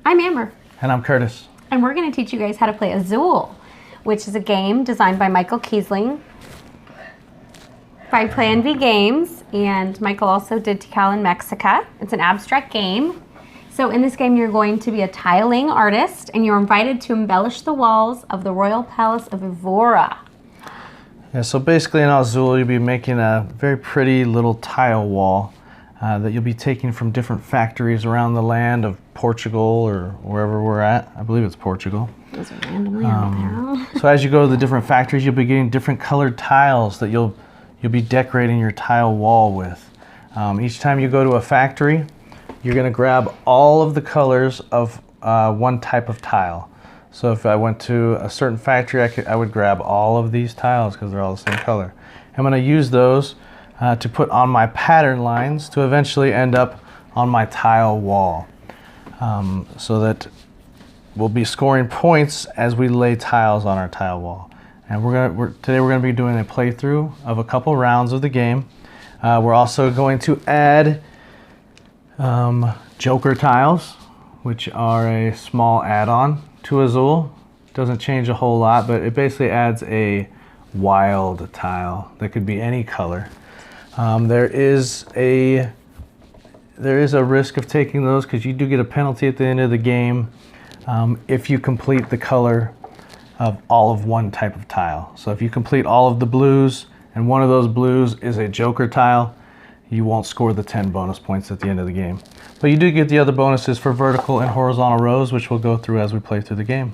I'm Amber. And I'm Curtis. And we're going to teach you guys how to play Azul, which is a game designed by Michael Kiesling by Plan V Games. And Michael also did Tikal and Mexica. It's an abstract game. So in this game, you're going to be a tiling artist, and you're invited to embellish the walls of the Royal Palace of Evora. Yeah, so basically in Azul, you'll be making a very pretty little tile wall that you'll be taking from different factories around the land of Portugal or wherever we're at. I believe it's Portugal. Those are randomly out there. So as you go to the different factories, you'll be getting different colored tiles that you'll be decorating your tile wall with. Each time you go to a factory, you're going to grab all of the colors of one type of tile. So if I went to a certain factory, I would grab all of these tiles because they're all the same color. I'm going to use those to put on my pattern lines to eventually end up on my tile wall. So that we'll be scoring points as we lay tiles on our tile wall. And today we're going to be doing a playthrough of a couple rounds of the game. We're also going to add Joker tiles, which are a small add-on to Azul. Doesn't change a whole lot, but it basically adds a wild tile that could be any color. There is a risk of taking those because you do get a penalty at the end of the game if you complete the color of all of one type of tile. So if you complete all of the blues and one of those blues is a Joker tile, you won't score the 10 bonus points at the end of the game. But you do get the other bonuses for vertical and horizontal rows, which we'll go through as we play through the game.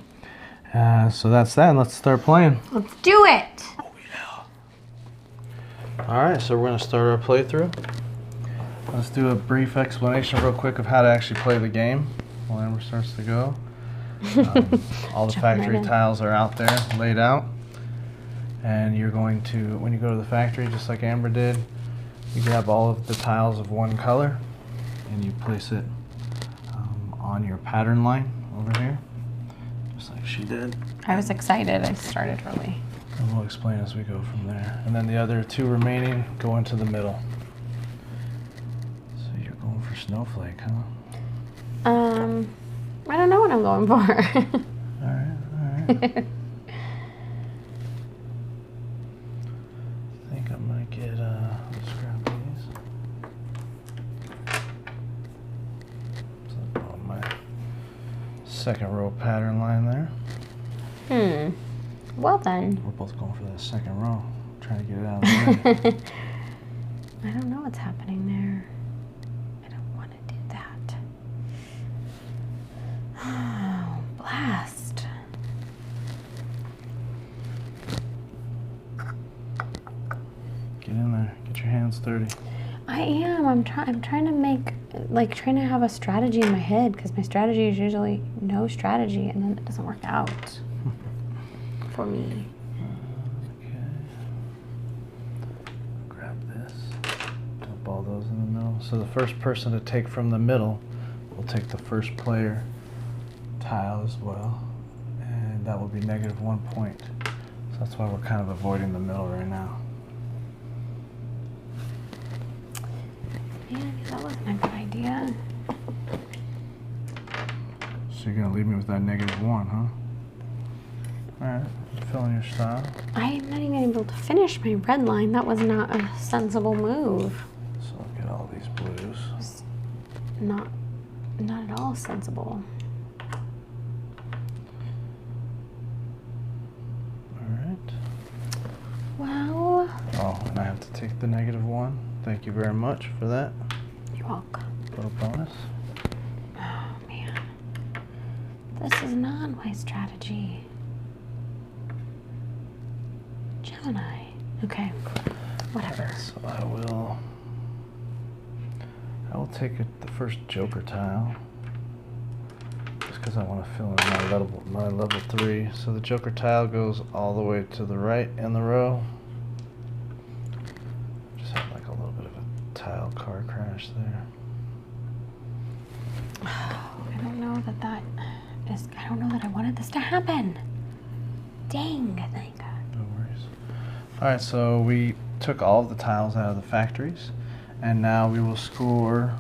So that's that, and let's start playing. Let's do it! Oh yeah. Alright, so we're going to start our playthrough. Let's do a brief explanation real quick of how to actually play the game while Amber starts to go. All the factory tiles are out there, laid out. And you're going to, when you go to the factory, just like Amber did, you grab all of the tiles of one color and you place it on your pattern line over here, just like she did. I was excited. I started early. And we'll explain as we go from there. And then the other two remaining go into the middle. So you're going for Snowflake, huh? I don't know what I'm going for. All right. I think I might get, let's grab these. So on my second row pattern line there. Well then. We're both going for that second row, trying to get it out of the way. I don't know what's happening there. I don't want to do that. Oh, blast. Get in there. Get your hands dirty. I am. I'm trying to trying to have a strategy in my head, because my strategy is usually no strategy, and then it doesn't work out for me. Okay. Grab this. Dump all those in the middle. So the first person to take from the middle will take the first player tile as well, and that will be -1 point. So that's why we're kind of avoiding the middle right now. Yeah, that wasn't a good idea. So you're gonna leave me with that -1, huh? Alright, fill in your style. I'm not even able to finish my red line. That was not a sensible move. So I'll get all these blues. It's not at all sensible. Alright. Well. Oh, and I have to take the -1. Thank you very much for that. You're welcome. Little bonus. Oh man. This is not my strategy. Gemini. Okay. Whatever. So I will take the first Joker tile, just because I want to fill in my level 3. So the Joker tile goes all the way to the right in the row. Just had like a little bit of a tile car crash there. I don't know that I wanted this to happen. Dang, thank God. No worries. Alright, so we took all of the tiles out of the factories, and now we will score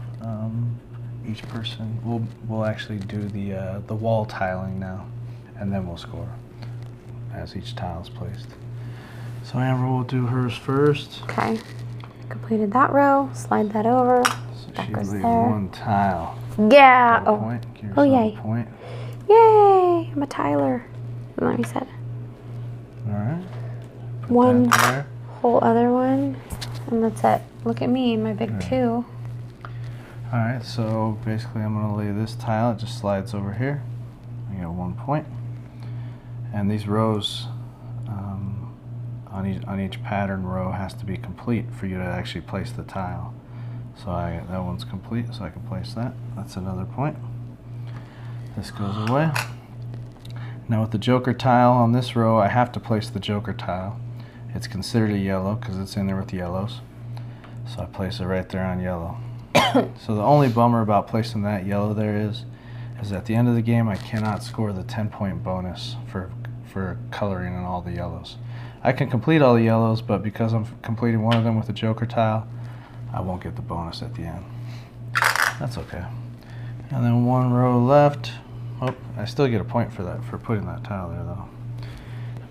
each person. We'll actually do the wall tiling now, and then we'll score as each tile is placed. So Amber will do hers first. Okay. Completed that row. Slide that over. So That she goes leaves there. one tile. Yeah. Got a Oh. point. Give Oh, yourself yay. a point. Yay! I'm a tiler. Isn't that what you said? All right. Put One that there. whole other one, and that's it. Look at me, my big 2. All right. So basically, I'm gonna lay this tile. It just slides over here. I get 1 point. And these rows on each pattern row has to be complete for you to actually place the tile. So that one's complete, so I can place that. That's another point. This goes away. Now with the joker tile on this row, I have to place the joker tile. It's considered a yellow because it's in there with yellows. So I place it right there on yellow. So the only bummer about placing that yellow there is at the end of the game I cannot score the 10-point bonus for coloring in all the yellows. I can complete all the yellows, but because I'm completing one of them with a joker tile, I won't get the bonus at the end. That's okay. And then one row left. Oh, I still get a point for that, for putting that tile there though.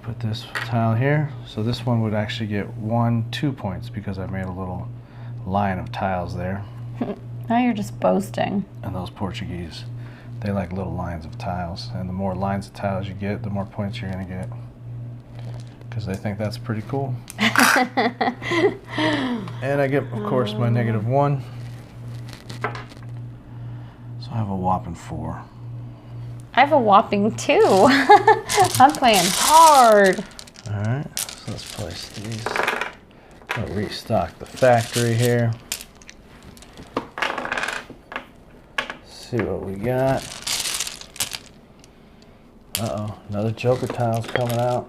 Put this tile here. So this one would actually get 2 points because I made a little line of tiles there. Now you're just boasting. And those Portuguese, they like little lines of tiles. And the more lines of tiles you get, the more points you're gonna get. Because they think that's pretty cool. And I get, of course, my -1. So I have a whopping 4. I have a whopping 2. I'm playing hard. Alright, so let's place these. I'll restock the factory here. See what we got. Uh-oh, another joker tile's coming out.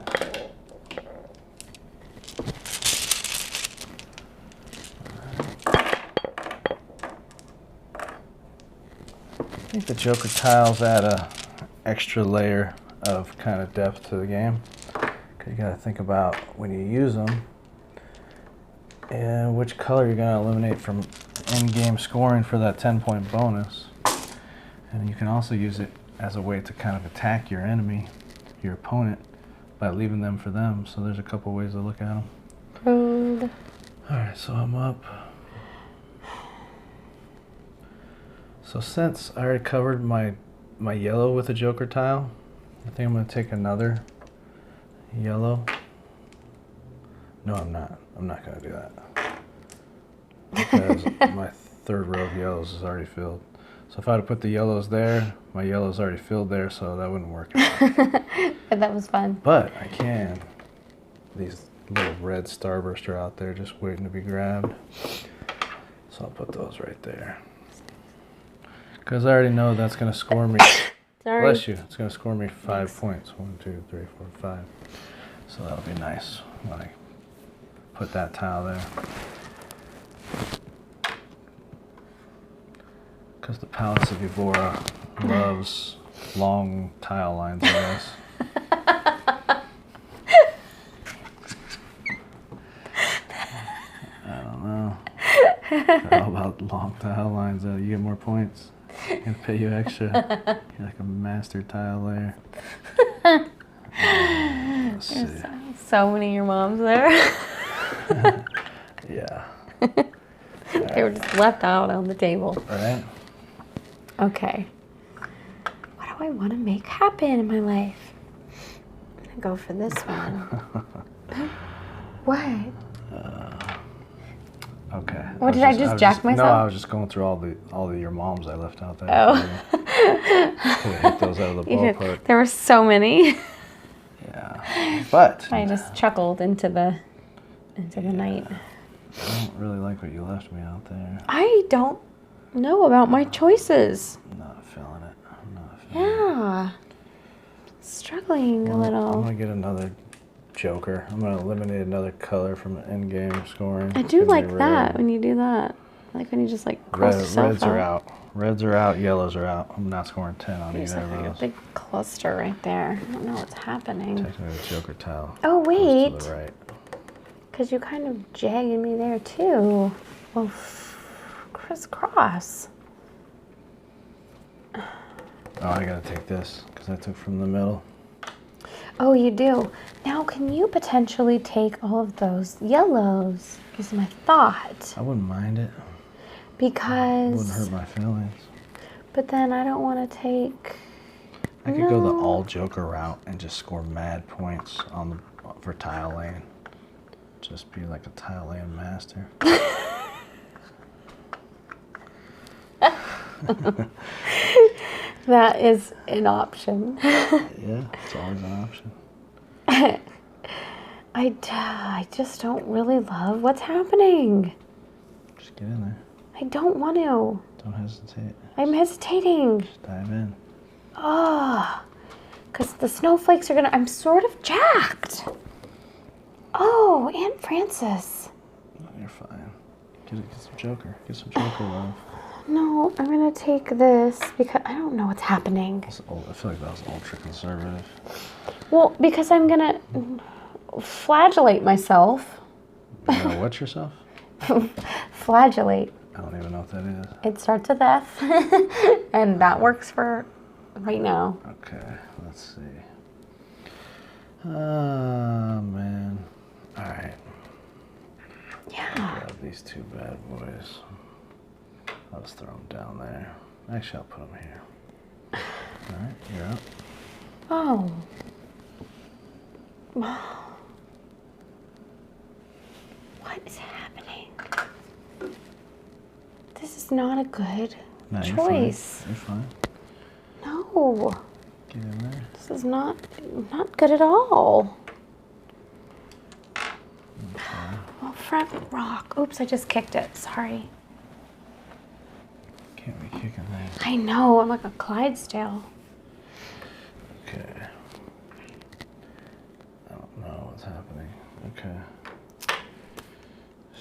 I think the joker tiles add a extra layer of kind of depth to the game. Cause you gotta think about when you use them and which color you're gonna eliminate from in-game scoring for that 10-point bonus. And you can also use it as a way to kind of attack your enemy, your opponent, by leaving them for them. So there's a couple ways to look at them. Rude. Alright, so I'm up. So since I already covered my yellow with a joker tile, I think I'm going to take another yellow. No, I'm not. I'm not going to do that. Because my third row of yellows is already filled. So if I had to put the yellows there, my yellow's already filled there, so that wouldn't work. But that was fun. But I can. These little red starbursts are out there just waiting to be grabbed. So I'll put those right there. Because I already know that's going to score me. Sorry. Bless you. It's going to score me 5 points. 1, 2, 3, 4, 5. So that'll be nice when I put that tile there. Because the Palace of Evora loves long tile lines, I guess. I don't know. How about long tile lines? You get more points. Gonna pay you extra. You're like a master tile layer. Let's see. So many of your moms there. Yeah. They were just left out on the table. Right? Okay. What do I want to make happen in my life? I'm gonna go for this one. What? Okay. What, did I just jack myself? No, I was just going through all the your moms I left out there. Oh. Could have hit those out of the ballpark. There were so many. Yeah. But I just chuckled into the night. I don't really like what you left me out there. I don't know about my choices. I'm not feeling it. I'm not feeling it. Yeah. Struggling a little. I'm going to get another joker. I'm going to eliminate another color from the end-game scoring. I do like that when you do that. I like when you just like cross yourself Reds are out. Reds are out. Yellows are out. I'm not scoring 10 on There's either like of a those. big cluster right there. I don't know what's happening. Technically, the joker tile. Oh goes wait, to the right. because you kind of jagged me there too. Well, crisscross. Oh, I gotta take this because I took from the middle. Oh, you do. Now, can you potentially take all of those yellows? Is my thought. I wouldn't mind it. Because. It wouldn't hurt my feelings. But then I don't want to take. I could go the all Joker route and just score mad points for tile lane. Just be like a tile lane master. That is an option. Yeah, it's always an option. I just don't really love what's happening. Just get in there. I don't want to. Don't hesitate. I'm hesitating. Just dive in. Oh, because the snowflakes are gonna. I'm sort of jacked. Oh, Aunt Frances. Oh, you're fine. Get some Joker. Get some Joker love. No, I'm gonna take this because I don't know what's happening. I feel like that was ultra conservative. Well, because I'm gonna flagellate myself. You gonna what yourself? Flagellate. I don't even know what that is. It starts with F, and that works for right now. Okay, let's see. Oh, man. All right. Yeah. Grab these two bad boys. I'll just throw them down there. Actually, I'll put them here. All right, you're up. Oh. What is happening? This is not a good choice. You're fine. No. Get in there. This is not good at all. Okay. Well, front rock. Oops, I just kicked it. Sorry. Can't be kicking things. I know. I'm like a Clydesdale. Okay. I don't know what's happening. Okay.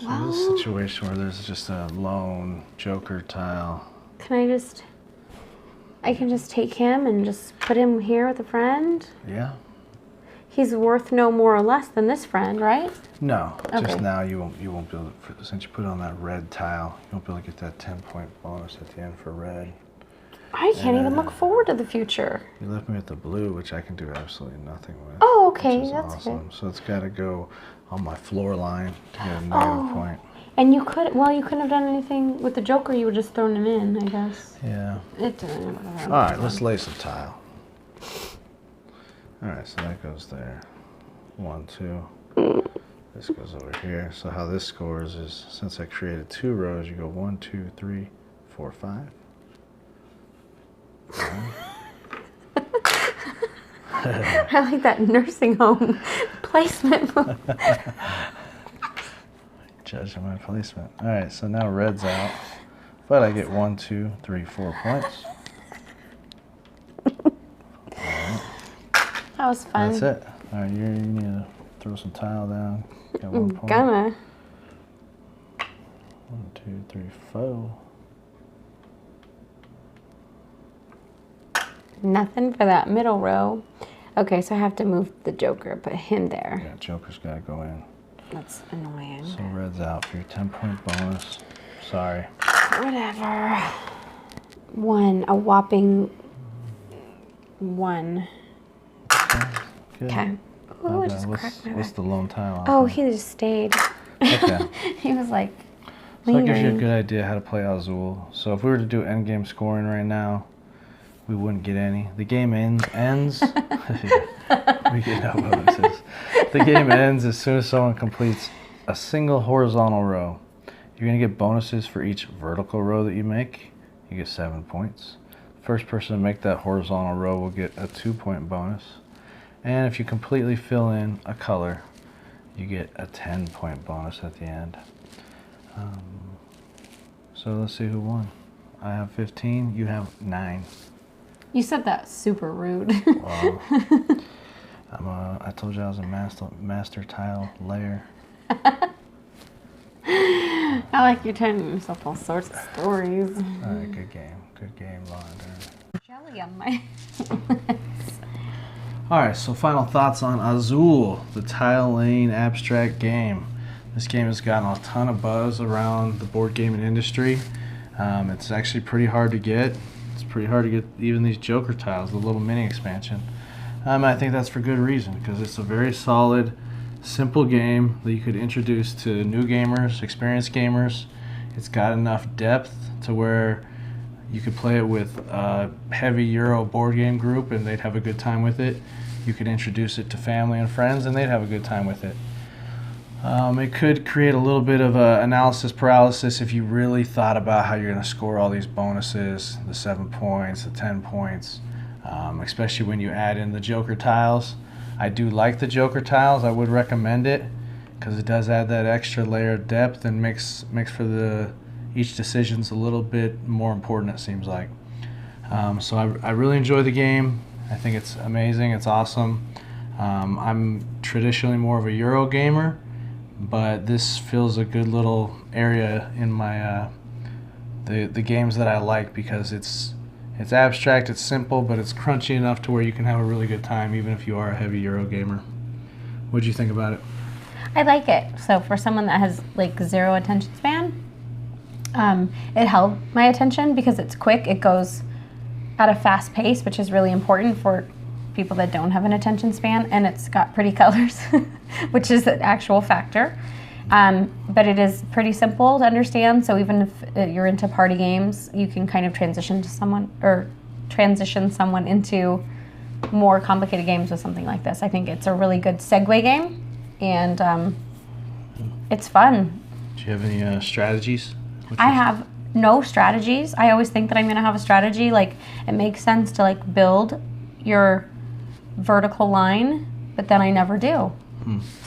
So Well, this is a situation where there's just a lone Joker tile. I can just take him and just put him here with a friend? Yeah. He's worth no more or less than this friend, right? No. Okay. Just now you won't be able to, since you put on that red tile, you won't be able to get that 10-point bonus at the end for red. I can't even look forward to the future. You left me with the blue, which I can do absolutely nothing with. Oh, okay, which is that's awesome. good. So it's got to go on my floor line to get a negative point. And you couldn't have done anything with the Joker. You would just thrown him in, I guess. Yeah. It All right, let's lay some tile. All right, so that goes there. 1, 2. This goes over here. So how this scores is, since I created 2 rows, you go 1, 2, 3, 4, 5. I like that nursing home placement. Judging my placement. All right, so now red's out. But I get 1, 2, 3, 4 points. That was fun. That's it. All right, you need to throw some tile down. Got 1 point. Gonna. 1, 2, 3, 4. Nothing for that middle row. Okay, so I have to move the Joker, put him there. Yeah, Joker's got to go in. That's annoying. So red's out for your 10-point bonus. Sorry. Whatever. 1, a whopping 1. Good. Okay. Oh, I Not just bad. cracked my What's back. the lone tile on? Oh, he just stayed. Okay. He was like So that gives you a lingering. good idea how to play Azul. So if we were to do endgame scoring right now, we wouldn't get any. The game ends. We get no bonuses. The game ends as soon as someone completes a single horizontal row. You're going to get bonuses for each vertical row that you make. You get 7 points. First person to make that horizontal row will get a 2-point bonus. And if you completely fill in a color, you get a 10-point bonus at the end. So let's see who won. I have 15, you have 9. You said that super rude. Wow. I told you I was a master tile layer. I like you're telling yourself all sorts of stories. All right, good game. Good game, Law and Order. Jelly on my All right, so final thoughts on Azul, the tile lane abstract game. This game has gotten a ton of buzz around the board gaming industry. It's actually pretty hard to get. It's pretty hard to get even these Joker tiles, the little mini expansion. I think that's for good reason, because it's a very solid, simple game that you could introduce to new gamers, experienced gamers. It's got enough depth to where you could play it with a heavy Euro board game group and they'd have a good time with it. You could introduce it to family and friends and they'd have a good time with it. It could create a little bit of analysis paralysis if you really thought about how you're going to score all these bonuses, the 7 points, the 10 points, especially when you add in the Joker tiles. I do like the Joker tiles. I would recommend it because it does add that extra layer of depth and makes for each decision's a little bit more important, it seems like. So I really enjoy the game. I think it's amazing. It's awesome. I'm traditionally more of a Euro gamer, but this fills a good little area in my the games that I like because it's abstract, it's simple, but it's crunchy enough to where you can have a really good time even if you are a heavy Euro gamer. What do you think about it? I like it. So for someone that has like zero attention span, it held my attention because it's quick. It goes at a fast pace, which is really important for people that don't have an attention span, and it's got pretty colors, which is an actual factor. But it is pretty simple to understand, so even if you're into party games, you can kind of transition someone into more complicated games with something like this. I think it's a really good segue game, and it's fun. Do you have any strategies? I have no strategies. I always think that I'm going to have a strategy. Like, it makes sense to like build your vertical line, but then I never do.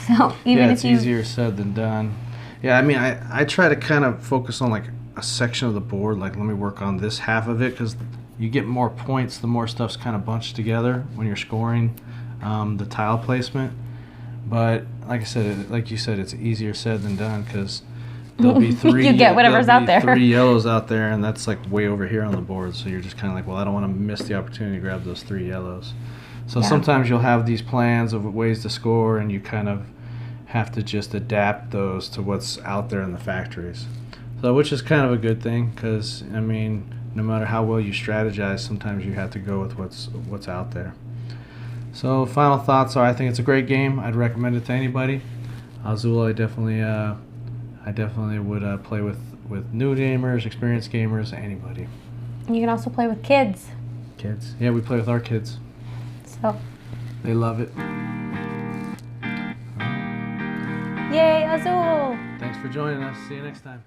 So even it's easier said than done. Yeah, I mean, I try to kind of focus on like a section of the board. Like, let me work on this half of it because you get more points the more stuff's kind of bunched together when you're scoring the tile placement. But like I said, like you said, it's easier said than done because there'll be three. You get whatever's out there. 3 yellows out there, and that's like way over here on the board. So you're just kind of like, well, I don't want to miss the opportunity to grab those 3 yellows. So sometimes you'll have these plans of ways to score, and you kind of have to just adapt those to what's out there in the factories. So, which is kind of a good thing, because I mean, no matter how well you strategize, sometimes you have to go with what's out there. So, final thoughts are: I think it's a great game. I'd recommend it to anybody. Azul, I definitely would play with new gamers, experienced gamers, anybody. You can also play with kids. Kids, yeah, we play with our kids. So they love it. Yay, Azul! Thanks for joining us. See you next time.